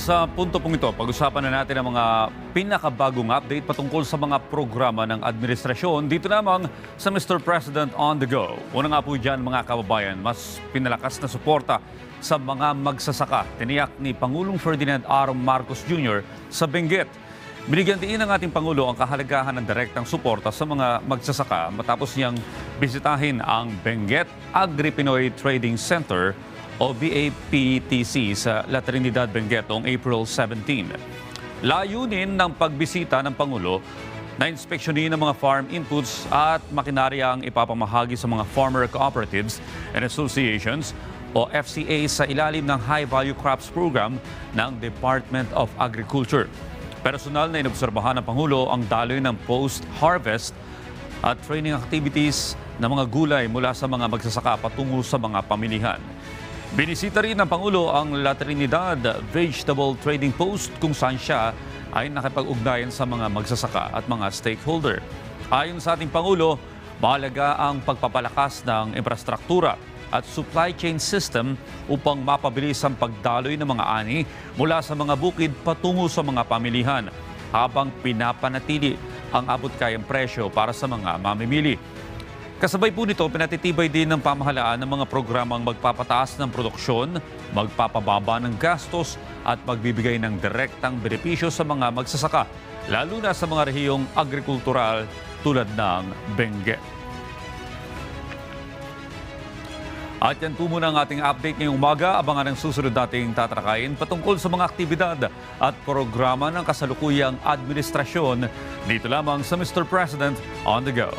sa punto pong ito, pag-usapan na natin ang mga pinakabagong update patungkol sa mga programa ng administrasyon dito lamang sa Mr. President on the Go. Una nga po dyan mga kababayan, mas pinalakas na suporta sa mga magsasaka. Tiniyak ni Pangulong Ferdinand R. Marcos Jr. sa Benguet. Binigyan din ng ating Pangulo ang kahalagahan ng direktang suporta sa mga magsasaka matapos niyang bisitahin ang Benguet Agri-Pinoy Trading Center o BAPTC sa La Trinidad, Benguet noong April 17. Layunin ng pagbisita ng Pangulo na inspeksyonin ng mga farm inputs at makinarya ang ipapamahagi sa mga farmer cooperatives and associations o FCA sa ilalim ng High Value Crops Program ng Department of Agriculture. Personal na inobserbahan ng Pangulo ang daloy ng post-harvest at training activities ng mga gulay mula sa mga magsasaka patungo sa mga pamilihan. Binisita rin ng Pangulo ang La Trinidad Vegetable Trading Post kung saan siya ay nakipag-ugnayan sa mga magsasaka at mga stakeholder. Ayon sa ating Pangulo, mahalaga ang pagpapalakas ng infrastruktura at supply chain system upang mapabilis ang pagdaloy ng mga ani mula sa mga bukid patungo sa mga pamilihan habang pinapanatili ang abot-kayang presyo para sa mga mamimili. Kasabay po nito, pinatitibay din ng pamahalaan ng mga programang magpapataas ng produksyon, magpapababa ng gastos at magbibigay ng direktang benepisyo sa mga magsasaka, lalo na sa mga rehiyong agrikultural tulad ng Benguet. At yan po muna ang ating update ngayong umaga. Abangan ang susunod nating tatalakayin patungkol sa mga aktibidad at programa ng kasalukuyang administrasyon dito lamang sa Mr. President on the Go.